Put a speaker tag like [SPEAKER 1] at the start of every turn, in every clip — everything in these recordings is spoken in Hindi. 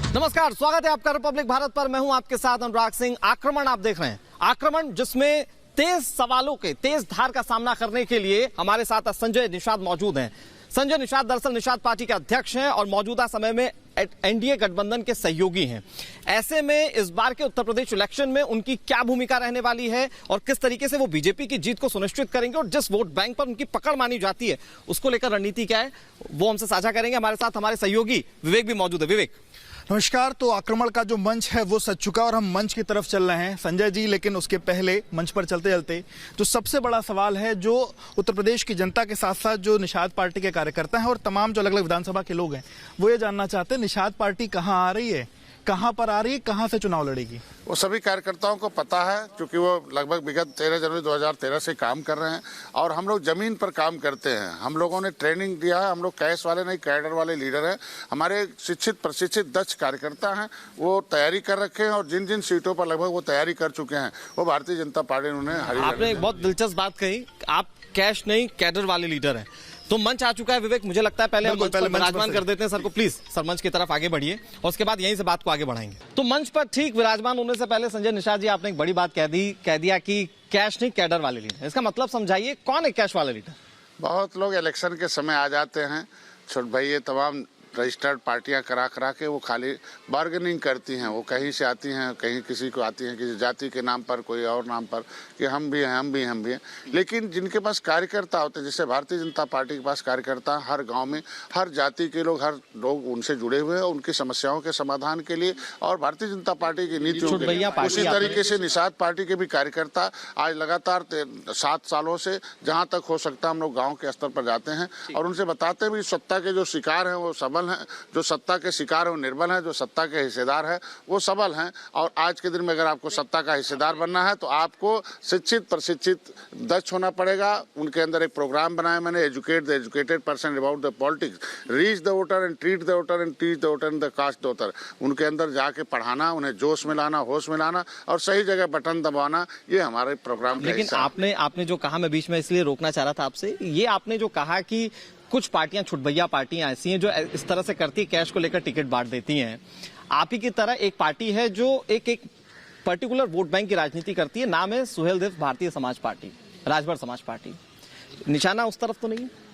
[SPEAKER 1] नमस्कार, स्वागत है आपका रिपब्लिक भारत पर। मैं हूं आपके साथ अनुराग सिंह। आक्रमण आप देख रहे हैं, आक्रमण जिसमें तेज सवालों के तेज धार का सामना करने के लिए हमारे साथ संजय निषाद मौजूद हैं। संजय निषाद दरअसल निषाद पार्टी के अध्यक्ष हैं और मौजूदा समय में एनडीए गठबंधन के सहयोगी हैं। ऐसे में इस बार के उत्तर प्रदेश इलेक्शन में उनकी क्या भूमिका रहने वाली है और किस तरीके से वो बीजेपी की जीत को सुनिश्चित करेंगे और जिस वोट बैंक पर उनकी पकड़ मानी जाती है उसको लेकर रणनीति क्या है, वो हमसे साझा करेंगे। हमारे साथ हमारे सहयोगी विवेक भी मौजूद है। विवेक,
[SPEAKER 2] नमस्कार। तो आक्रमण का जो मंच है वो सज चुका और हम मंच की तरफ चल रहे हैं संजय जी, लेकिन उसके पहले मंच पर चलते चलते जो सबसे बड़ा सवाल है, जो उत्तर प्रदेश की जनता के साथ साथ जो निषाद पार्टी के कार्यकर्ता हैं और तमाम जो अलग अलग विधानसभा के लोग हैं, वो ये जानना चाहते हैं निषाद पार्टी कहाँ आ रही है, कहाँ पर आ रही है, कहाँ से चुनाव लड़ेगी।
[SPEAKER 3] वो सभी कार्यकर्ताओं को पता है, क्योंकि वो लगभग विगत 13 जनवरी 2013 से काम कर रहे हैं और हम लोग जमीन पर काम करते हैं। हम लोगों ने ट्रेनिंग दिया है, हम लोग कैश वाले नहीं कैडर वाले लीडर हैं। हमारे शिक्षित प्रशिक्षित दक्ष कार्यकर्ता हैं, वो तैयारी कर रखे हैं और जिन जिन सीटों पर लगभग वो तैयारी कर चुके हैं वो भारतीय जनता पार्टी उन्हें हरी।
[SPEAKER 1] आपने एक बहुत दिलचस्प बात कही, आप कैश नहीं कैडर वाले लीडर हैं। तो मंच आ चुका है विवेक, मुझे लगता है पहले हम मंच पर विराजमान कर देते हैं सर को। प्लीज सर मंच की तरफ आगे बढ़िए और उसके बाद यहीं से बात को आगे बढ़ाएंगे। तो मंच पर ठीक विराजमान होने से पहले संजय निषाद जी, आपने एक बड़ी बात कह दिया कि कैश नहीं कैडर वाले लीडर। इसका मतलब समझाइए, कौन है कैश वाले लीडर?
[SPEAKER 3] बहुत लोग इलेक्शन के समय आ जाते हैं, छोट भाई ये तमाम रजिस्टर्ड पार्टियां करा के वो खाली बार्गेनिंग करती हैं। वो कहीं से आती हैं, कहीं किसी को आती हैं किसी जाति के नाम पर, कोई और नाम पर कि हम भी हैं। लेकिन जिनके पास कार्यकर्ता होते हैं, जैसे भारतीय जनता पार्टी के पास कार्यकर्ता हर गांव में हर जाति के लोग, हर लोग उनसे जुड़े हुए हैं उनकी समस्याओं के समाधान के लिए और भारतीय जनता पार्टी की नीतियों के लिए। उसी तरीके से निषाद पार्टी के भी कार्यकर्ता आज लगातार 7 सालों से जहाँ तक हो सकता हम लोग गाँव के स्तर पर जाते हैं और उनसे बताते हैं भी सत्ता के जो शिकार हैं वो सबल हैं, जो सत्ता के शिकार है वो निर्बल है, जो सत्ता के हिस्सेदार है वो सबल हैं। और आज के दिन में अगर आपको सत्ता का हिस्सेदार बनना है तो आपको शिक्षित प्रशिक्षित दक्ष होना पड़ेगा। उनके अंदर एक प्रोग्राम बनाया मैंने, educate the educated person about the politics, reach the voter and treat the voter and teach the voter and the caste the voter. उनके अंदर जाके पढ़ाना, उन्हें जोश में लाना, होश में लाना और सही जगह बटन दबाना, ये हमारे प्रोग्राम का हिस्सा है।
[SPEAKER 1] लेकिन आपने जो कहा, मैं बीच में इसलिए रोकना चाह रहा था आपसे, ये आपने जो कहा कि कुछ पार्टियां, छुटभैया पार्टियां ऐसी हैं जो इस तरह से करती है, कैश को लेकर टिकट बांट देती हैं। आप ही की तरह एक पार्टी है जो एक पर्टिकुलर वोट बैंक की राजनीति करती है, नाम है सुहेलदेव भारतीय समाज पार्टी, राजभर समाज पार्टी। निशाना उस तरफ तो नहीं है?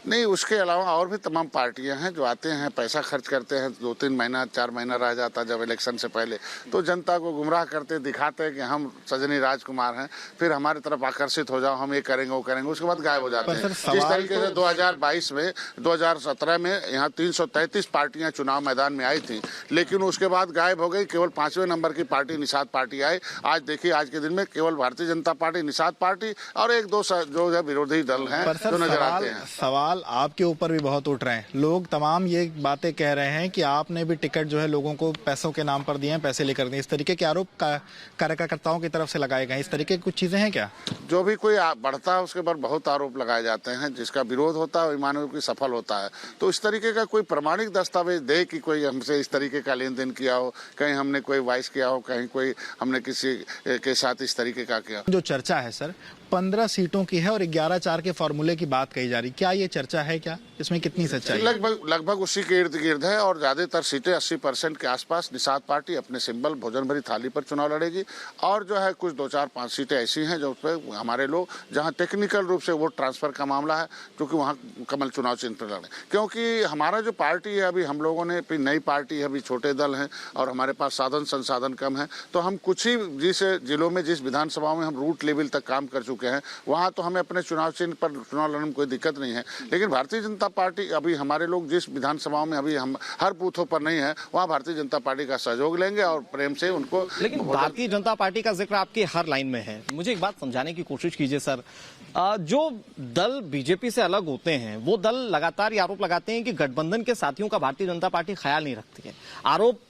[SPEAKER 3] नहीं, उसके अलावा और भी तमाम पार्टियां हैं जो आते हैं, पैसा खर्च करते हैं, 2-3 महीना 4 महीना रह जाता जब इलेक्शन से पहले, तो जनता को गुमराह करते दिखाते हैं कि हम सजनी राजकुमार हैं, फिर हमारी तरफ आकर्षित हो जाओ, हम ये करेंगे वो करेंगे, उसके बाद गायब हो जाते हैं। जिस तरीके से 2022 में 2017 में यहाँ 333 पार्टियां चुनाव मैदान में आई थी, लेकिन उसके बाद गायब हो गई। केवल 5वें नंबर की पार्टी निषाद पार्टी आई। आज देखिए, आज के दिन में केवल भारतीय जनता पार्टी, निषाद पार्टी और 1-2 जो है विरोधी दल हैं जो नजर आते हैं।
[SPEAKER 2] सवाल आपके ऊपर भी बहुत उठ रहे हैं, लोग तमाम ये बातें कह रहे हैं कि आपने भी टिकट जो है लोगों को पैसों के नाम पर दिए हैं, पैसे लेकर दिए, इस तरीके के आरोप कार्यकर्ताओं की तरफ से लगाए गए। इस तरीके की कुछ चीजें हैं क्या?
[SPEAKER 3] जो भी कोई बढ़ता है उसके ऊपर बहुत आरोप लगाए जाते हैं, जिसका विरोध होता है ईमानों की सफल होता है। तो इस तरीके का कोई प्रमाणिक दस्तावेज दे कि कोई हमसे इस तरीके का लेन देन किया हो, कहीं हमने कोई वाइस किया हो, कहीं कोई हमने किसी के साथ इस तरीके का किया।
[SPEAKER 2] जो चर्चा है सर 15 सीटों की है और 11-4 के फॉर्मूले की बात कही जा रही, क्या ये चर्चा है? क्या इसमें कितनी सच्चाई?
[SPEAKER 3] लगभग उसी के इर्द गिर्द है और ज्यादातर सीटें 80% के आसपास निषाद पार्टी अपने सिंबल भोजन भरी थाली पर चुनाव लड़ेगी। और जो है कुछ 2-4-5 सीटें ऐसी हैं जो पे हमारे लोग जहां टेक्निकल रूप से वोट ट्रांसफर का मामला है, क्योंकि वहां कमल चुनाव चिन्ह पर लड़े। क्योंकि हमारा जो पार्टी है, अभी हम लोगों ने नई पार्टी है, अभी छोटे दल हैं और हमारे पास साधन संसाधन कम है, तो हम कुछ ही जिस जिलों में, जिस विधानसभाओं में हम रूट लेवल तक काम कर चुके हैं, वहां तो हमें अपने चुनाव चिन्ह पर चुनाव लड़ने में कोई दिक्कत नहीं है। लेकिन भारतीय जनता पार्टी, अभी हमारे लोग जिस विधानसभाओं में अभी हम हर बूथों पर नहीं है, वहां भारतीय जनता पार्टी का सहयोग लेंगे और प्रेम से उनको।
[SPEAKER 1] लेकिन भारतीय जनता पार्टी का जिक्र आपकी हर लाइन में है। मुझे एक बात समझाने की कोशिश कीजिए सर, जो दल बीजेपी से अलग होते हैं वो दल लगातार ये आरोप लगाते हैं कि गठबंधन के साथियों का भारतीय जनता पार्टी ख्याल नहीं रखती है। आरोप,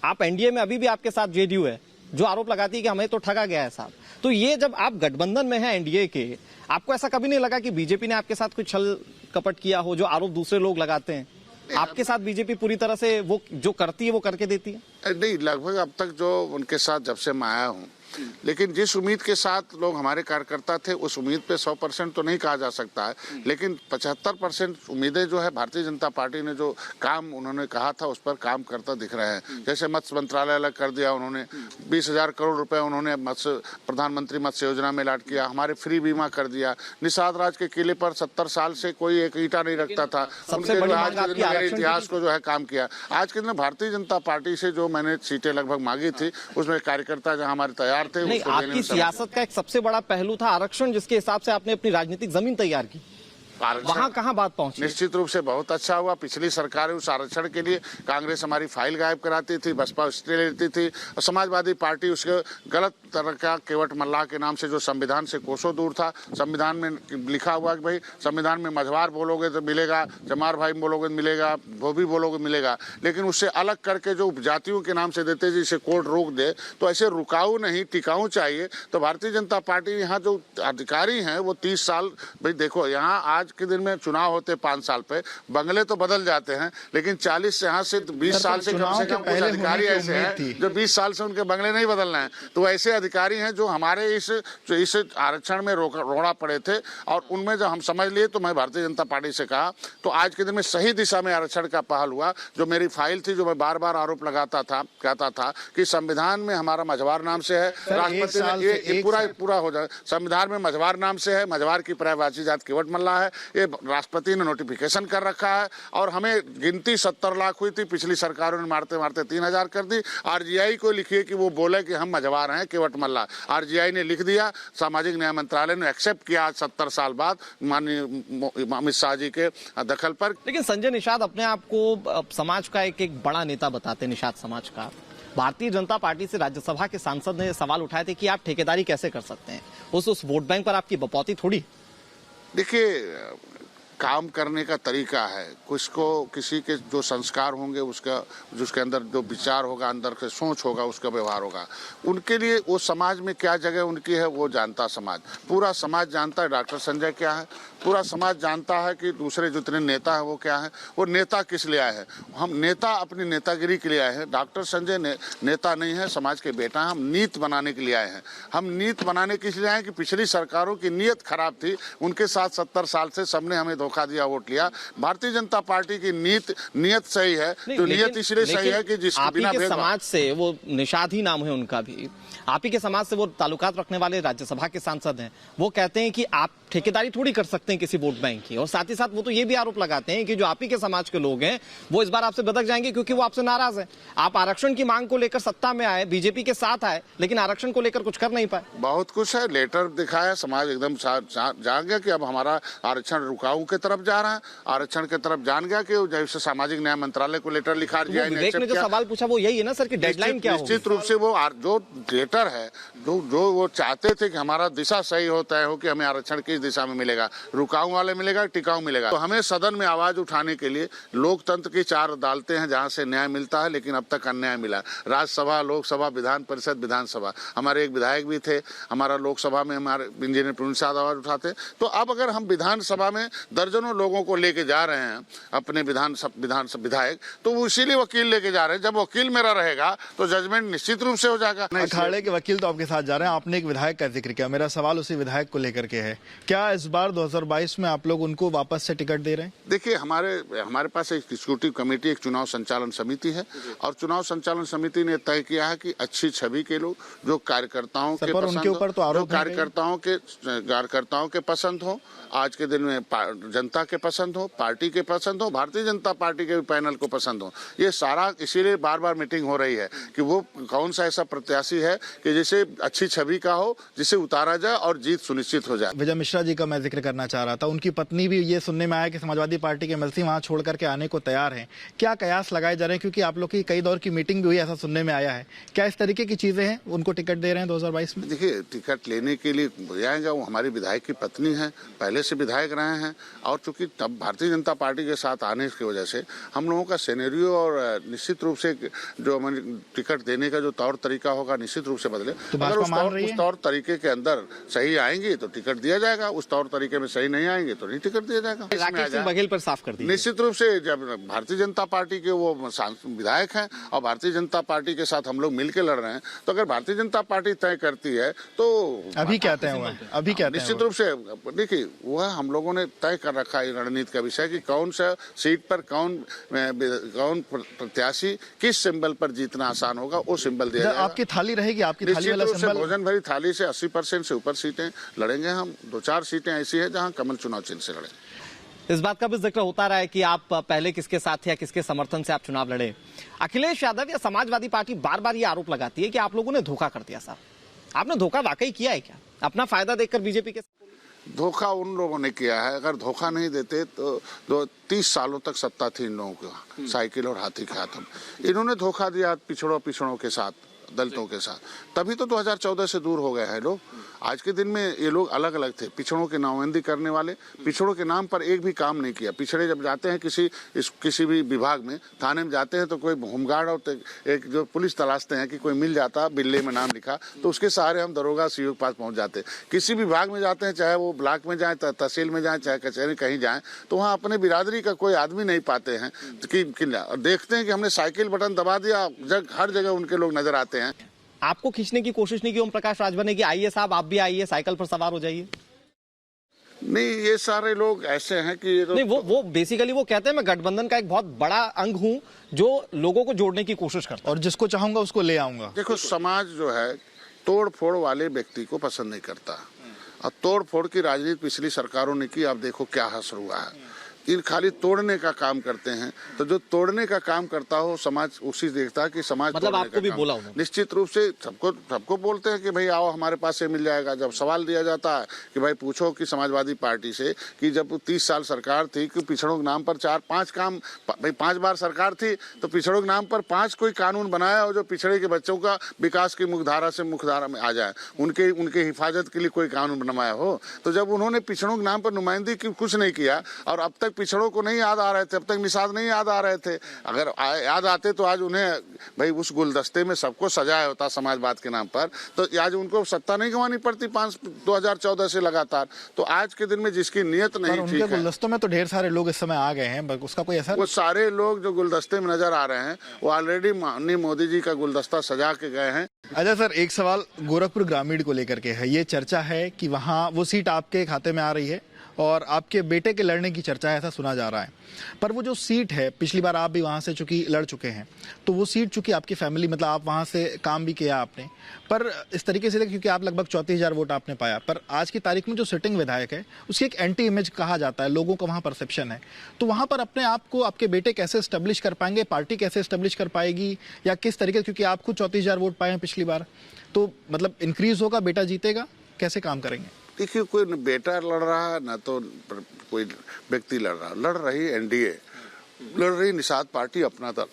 [SPEAKER 1] आप एनडीए में अभी भी आपके साथ जेडीयू है जो आरोप लगाती है कि हमें तो ठगा गया है साहब। तो ये जब आप गठबंधन में हैं एनडीए के, आपको ऐसा कभी नहीं लगा कि बीजेपी ने आपके साथ कुछ छल कपट किया हो, जो आरोप दूसरे लोग लगाते हैं? आपके साथ बीजेपी पूरी तरह से वो जो करती है वो करके देती है?
[SPEAKER 3] नहीं, लगभग अब तक जो उनके साथ जब से मैं आया हूँ लेकिन जिस उम्मीद के साथ लोग हमारे कार्यकर्ता थे उस उम्मीद पे 100% तो नहीं कहा जा सकता है, लेकिन 75% उम्मीदें जो है भारतीय जनता पार्टी ने जो काम उन्होंने कहा था उस पर काम करता दिख रहे हैं। जैसे मत्स्य मंत्रालय अलग कर दिया उन्होंने, 20,000 करोड़ रुपए उन्होंने मत्स्य प्रधानमंत्री मत्स्य योजना में लाट किया, हमारे फ्री बीमा कर दिया, निषाद राज के किले पर 70 साल से कोई एक ईंटा नहीं रखता था, उनके जो आज के दिन में मेरे इतिहास को जो है काम किया। आज के दिन भारतीय जनता पार्टी से जो मैंने सीटें लगभग मांगी थी उसमें कार्यकर्ता जहां हमारे तैयार थे।
[SPEAKER 1] नहीं, आपकी सियासत का एक सबसे बड़ा पहलू था आरक्षण, जिसके हिसाब से आपने अपनी राजनीतिक जमीन तैयार की, वहां कहां बात पहुंची?
[SPEAKER 3] निश्चित रूप से बहुत अच्छा हुआ। पिछली सरकारें उस आरक्षण के लिए कांग्रेस हमारी फाइल गायब कराती थी, बसपा स्टे लेती थी और समाजवादी पार्टी उसके गलत तरह का केवट मल्लाह के नाम से जो संविधान से कोसों दूर था, संविधान में लिखा हुआ कि भाई संविधान में मझवार बोलोगे तो मिलेगा, चमार भाई बोलोगे मिलेगा, धोबी बोलोगे मिलेगा, लेकिन उससे अलग करके जो उपजातियों के नाम से देते जिसे कोर्ट रोक दे, तो ऐसे रुकाऊ नहीं टिकाऊ चाहिए। तो भारतीय जनता पार्टी यहाँ जो अधिकारी हैं वो 30 साल, भाई देखो यहाँ आज के दिन में चुनाव होते 5 साल पे, बंगले तो बदल जाते हैं, लेकिन 40 से यहाँ से 20 साल से कम कुछ अधिकारी ऐसे हैं जो 20 साल से उनके बंगले नहीं बदलना है। तो ऐसे अधिकारी हैं जो हमारे इस आरक्षण में रोड़ा पड़े थे और उनमें जब हम समझ लिए तो मैं भारतीय जनता पार्टी से कहा, तो आज के दिन में सही दिशा में आरक्षण का पहल हुआ। जो मेरी फाइल थी, जो मैं बार बार आरोप लगाता था, कहता था कि संविधान में हमारा मझवार नाम से है, राष्ट्रपति ने ये पूरा हो जाए, संविधान में मझवार नाम से है, मझवार की पर्यायवाची जात केवट मल्लाह है, ये राष्ट्रपति ने नोटिफिकेशन कर रखा है और हमें गिनती 70 लाख हुई थी, पिछली सरकारों ने मारते मारते 3,000 कर दी। आरजीआई को लिखिए कि वो बोले कि हम मझवार हैं केवट मल्ला, आरजीआई ने लिख दिया, सामाजिक न्याय मंत्रालय ने एक्सेप्ट किया आज 70 साल बाद माननीय अमित शाह जी के दखल पर।
[SPEAKER 1] लेकिन संजय निषाद अपने आप को समाज का एक बड़ा नेता बताते, निषाद समाज का। भारतीय जनता पार्टी से राज्यसभा के सांसद ने सवाल उठाए थे कि आप ठेकेदारी कैसे कर सकते हैं, उस वोट बैंक पर आपकी बपौती थोड़ी।
[SPEAKER 3] देखिए, काम करने का तरीका है, कुछ को किसी के जो संस्कार होंगे उसका, जिसके अंदर जो विचार होगा, अंदर से सोच होगा, उसका व्यवहार होगा, उनके लिए वो समाज में क्या जगह उनकी है वो जानता समाज, पूरा समाज जानता है डॉक्टर संजय क्या है, पूरा समाज जानता है कि दूसरे जितने नेता है वो क्या है, वो नेता किस लिए आए हैं। हम नेता अपनी नेतागिरी के लिए आए हैं, डॉक्टर संजय नेता नहीं है, समाज के बेटा हैं, हम नीत बनाने के लिए आए हैं। हम नीत बनाने के लिए आए कि पिछली सरकारों की नीयत खराब थी, उनके साथ 70 साल से सबने हमें धोखा दिया, वोट लिया। भारतीय जनता पार्टी की नीयत सही है, तो नीयत इसलिए सही है कि जिसके बिना
[SPEAKER 1] समाज से, वो निषाद ही नाम है उनका भी, आप ही के समाज से वो ताल्लुकात रखने वाले राज्यसभा के सांसद हैं, वो कहते हैं कि आप ठेकेदारी थोड़ी कर सकते हैं किसी वोट बैंक की, और साथ ही साथ वो तो ये भी आरोप लगाते हैं कि जो आप ही के समाज के लोग हैं वो इस बार आपसे बदक जाएंगे क्योंकि वो आपसे नाराज है। आप आरक्षण की मांग को लेकर सत्ता में आए, बीजेपी के साथ आए, लेकिन आरक्षण को लेकर कुछ कर नहीं पाए।
[SPEAKER 3] बहुत कुछ है, लेटर दिखाया, समाज एकदम जान गया कि अब हमारा आरक्षण रुकाऊ के तरफ जा रहा है, आरक्षण के तरफ जान गया कि जैसे सामाजिक न्याय मंत्रालय को लेटर लिखा दिया।
[SPEAKER 1] विवेक ने जो सवाल पूछा वो यही है ना सर कि डेडलाइन क्या होगी?
[SPEAKER 3] निश्चित रूप से वो जो लेटर है, जो वो चाहते थे कि हमारा दिशा सही हो, तय हो कि हमें आरक्षण किस दिशा में मिलेगा, रुकाऊ वाले मिलेगा, टिकाऊ मिलेगा। तो हमें सदन में आवाज उठाने के लिए लोकतंत्र की 4 अदालतें हैं जहां से न्याय मिलता है, लेकिन अब तक अन्याय मिला। राज्यसभा, लोकसभा, विधान परिषद, विधानसभा, हमारे एक विधायक भी थे, हमारा लोकसभा में हमारे इंजीनियर प्रवीण आवाज उठाते। तो अब अगर हम विधानसभा में दर्जनों लोगों को लेके जा रहे हैं, अपने विधायक, तो वो इसीलिए वकील लेके जा रहे हैं। जब वकील मेरा रहेगा तो जजमेंट निश्चित रूप से हो जाएगा।
[SPEAKER 2] अखाड़े के वकील तो आपके साथ जा रहे हैं, आपने एक विधायक का जिक्र किया, मेरा सवाल उसी विधायक को लेकर के है, क्या इस बार 2022 में आप लोग उनको वापस से टिकट दे रहे हैं?
[SPEAKER 3] देखिए, हमारे पास एक एग्जीक्यूटिव कमेटी, एक चुनाव संचालन समिति है, और चुनाव संचालन समिति ने तय किया है कि अच्छी छवि के लोग, जो कार्यकर्ताओं के
[SPEAKER 2] उनके ऊपर तो आरोप,
[SPEAKER 3] कार्यकर्ताओं के पसंद हो, आज के दिन में जनता के पसंद हो, पार्टी के पसंद हो, भारतीय जनता पार्टी के भी पैनल को पसंद हो, ये सारा इसीलिए बार बार मीटिंग हो रही है कि वो कौन सा ऐसा प्रत्याशी है कि जिसे अच्छी छवि का हो, जिसे उतारा जाए और जीत सुनिश्चित हो जाए।
[SPEAKER 2] विजय मिश्रा जी का मैं जिक्र करना चाह रहा था, उनकी पत्नी भी ये सुनने में आया कि समाजवादी पार्टी के एमएलसी वहां छोड़ करके आने को तैयार हैं। क्या कयास लगाए जा रहे हैं, क्योंकि आप लोग की कई दौर की मीटिंग भी हुई, ऐसा सुनने में आया है, क्या इस तरीके की चीजें हैं, उनको टिकट दे रहे हैं 2022 में?
[SPEAKER 3] देखिए, टिकट लेने के लिए जाएगा, वो हमारी विधायक की पत्नी है, पहले से विधायक रहे हैं, और चूंकि तब भारतीय जनता पार्टी के साथ आने की वजह से हम लोगों का सिनेरियो और निश्चित रूप से जो हमारे टिकट देने का जो तौर तरीका होगा निश्चित रूप से बदले।
[SPEAKER 2] तो
[SPEAKER 3] अगर
[SPEAKER 2] उस
[SPEAKER 3] तौर तरीके के अंदर सही आएंगे तो टिकट दिया जाएगा, उस तौर तरीके में सही नहीं आएंगे तो नहीं टिकट दिया जाएगा।
[SPEAKER 1] राकेश सिंह बघेल पर साफ कर दीजिए।
[SPEAKER 3] निश्चित रूप से जब भारतीय जनता पार्टी के वो विधायक हैं और भारतीय जनता पार्टी के साथ हम लोग मिलकर लड़ रहे हैं, तो अगर भारतीय जनता पार्टी तय करती है तो
[SPEAKER 2] अभी क्या तय हुआ है? अभी क्या
[SPEAKER 3] निश्चित रूप से देखिए वह हम लोगों ने तय कर रखा है रणनीति का विषय कि कौन सा सीट पर कौन प्रत्याशी किस सिंबल पर जीतना आसान होगा वो सिंबल दिया जाएगा।
[SPEAKER 2] आपकी थाली रहेगी, आपकी थाली वाला सिंबल।
[SPEAKER 3] भोजन भरी थाली से 80% से ऊपर सीटें लड़ेंगे हम। 2-4 सीटें ऐसी है जहां कमल चुनाव चिन्ह से लड़ेंगे।
[SPEAKER 1] इस बात का भी जिक्र होता रहा है कि आप पहले किसके साथ थे या किसके समर्थन से आप चुनाव लड़े। अखिलेश यादव या समाजवादी पार्टी बार बार ये आरोप लगाती है कि आप लोगों ने धोखा कर दिया। साहब आपने धोखा वाकई किया है क्या? अपना फायदा देखकर बीजेपी के
[SPEAKER 3] धोखा उन लोगों ने किया है। अगर धोखा नहीं देते तो 30 सालों तक सत्ता थी इन लोगों की, साइकिल और हाथी के हाथ में। इन्होंने धोखा दिया पिछड़ों के साथ, दलितों के साथ, तभी तो 2014 से दूर हो गए हैं लोग। आज के दिन में ये लोग अलग अलग थे। पिछड़ों की नामबंदी करने वाले, पिछड़ों के नाम पर एक भी काम नहीं किया। पिछड़े जब जाते हैं किसी भी विभाग में, थाने में जाते हैं तो कोई होमगार्ड और एक जो पुलिस तलाशते हैं कि कोई मिल जाता बिल्ले में नाम लिखा, तो उसके सहारे हम दरोगा सीओ के पास पहुंच जाते। किसी विभाग में जाते हैं, चाहे वो ब्लॉक में जाए, तहसील में जाए, चाहे कचहरी कहीं जाए, तो वहाँ अपने बिरादरी का कोई आदमी नहीं पाते हैं कि देखते हैं कि हमने साइकिल बटन दबा दिया, हर जगह उनके लोग नजर आते हैं।
[SPEAKER 1] आपको खींचने की कोशिश नहीं की ओम प्रकाश राजभर ने कि आइए साहब आप भी आइए, साइकिल पर सवार हो जाइए?
[SPEAKER 3] नहीं, ये सारे लोग ऐसे हैं कि
[SPEAKER 1] नहीं, वो बेसिकली वो कहते हैं मैं गठबंधन का एक बहुत बड़ा अंग हूं जो लोगों को जोड़ने की कोशिश करता
[SPEAKER 2] और जिसको चाहूंगा उसको ले आऊंगा।
[SPEAKER 3] देखो, समाज जो है तोड़ फोड़ वाले व्यक्ति को पसंद नहीं करता, और तोड़ फोड़ की राजनीति पिछली सरकारों ने की। आप देखो क्या असर हुआ है। इन खाली तोड़ने का काम करते हैं, तो जो तोड़ने का काम करता हो समाज उसी देखता है कि समाज
[SPEAKER 1] मतलब आपको भी बोला उन्होंने?
[SPEAKER 3] निश्चित रूप से सबको बोलते हैं कि भाई आओ हमारे पास से मिल जाएगा। जब सवाल दिया जाता है कि भाई पूछो कि समाजवादी पार्टी से कि जब 30 साल सरकार थी कि पिछड़ों के नाम पर 4-5 काम, भाई 5 बार सरकार थी तो पिछड़ों के नाम पर 5 कोई कानून बनाया हो जो पिछड़े के बच्चों का विकास की मुख्यधारा से मुख्यधारा में आ जाए, उनके हिफाजत के लिए कोई कानून बनवाया हो। तो जब उन्होंने पिछड़ों के नाम पर नुमाइंदगी की कुछ नहीं किया, और अब तक पिछड़ों को नहीं याद आ रहे थे, अब तक निषाद नहीं याद आ रहे थे। अगर याद आते तो आज उन्हें भाई उस गुलदस्ते में सबको सजाया होता समाजवाद के नाम पर, तो आज उनको सत्ता नहीं गंवानी पड़ती 2014 से लगातार। तो आज के दिन में जिसकी नियत नहीं ठीक है,
[SPEAKER 2] गुलदस्तों में तो ढेर सारे लोग इस समय आ गए हैं, उसका कोई असर?
[SPEAKER 3] वो सारे लोग जो गुलदस्ते में नजर आ रहे हैं वो ऑलरेडी माननीय मोदी जी का गुलदस्ता सजा के गए हैं।
[SPEAKER 2] अच्छा सर, एक सवाल गोरखपुर ग्रामीण को लेकर के है। ये चर्चा है कि वहाँ वो सीट आपके खाते में आ रही है और आपके बेटे के लड़ने की चर्चा है, ऐसा सुना जा रहा है। पर वो जो सीट है, पिछली बार आप भी वहाँ से चूंकि लड़ चुके हैं, तो वो सीट चूंकि आपकी फैमिली, मतलब आप वहाँ से काम भी किया आपने, पर इस तरीके से क्योंकि आप लगभग 34,000 वोट आपने पाया, पर आज की तारीख में जो सिटिंग विधायक है उसकी एक एंटी इमेज कहा जाता है, लोगों का वहाँ परसेप्शन है। तो वहाँ पर अपने आप को आपके बेटे कैसे स्टेब्लिश कर पाएंगे, पार्टी कैसे स्टेब्लिश कर पाएगी, या किस तरीके, क्योंकि आप खुद 34,000 वोट पाए हैं पिछली बार, तो मतलब इंक्रीज होगा, बेटा जीतेगा, कैसे काम करेंगे?
[SPEAKER 3] देखिए, कोई बेटा लड़ रहा है ना तो कोई व्यक्ति लड़ रही एनडीए, लड़ रही निषाद पार्टी अपना दल,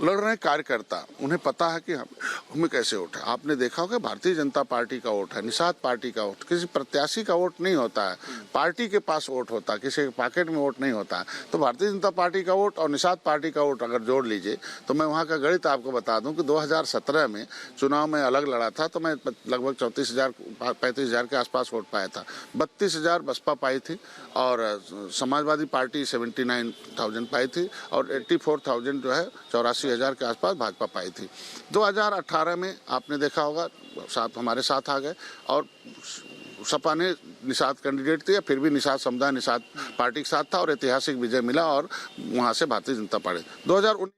[SPEAKER 3] लड़ रहे कार्यकर्ता। उन्हें पता है कि हमें कैसे वोट है। आपने देखा होगा भारतीय जनता पार्टी का वोट है, निषाद पार्टी का वोट, किसी प्रत्याशी का वोट नहीं होता है, पार्टी के पास वोट होता है, किसी के पॉकेट में वोट नहीं होता है। तो भारतीय जनता पार्टी का वोट और निषाद पार्टी का वोट अगर जोड़ लीजिए तो मैं वहाँ का गणित आपको बता दूं कि 2017 में चुनाव में अलग लड़ा था तो मैं लगभग 35,000 के आसपास वोट पाया था। 32,000 बसपा पाई थी और समाजवादी पार्टी 79,000 पाई थी और 84,000 जो है 84,000 के आसपास भाजपा पाई थी। 2018 में आपने देखा होगा हमारे साथ आ गए और सपा ने निषाद कैंडिडेट थे, फिर भी निषाद समुदाय निषाद पार्टी के साथ था और ऐतिहासिक विजय मिला और वहां से भारतीय जनता पार्टी 2019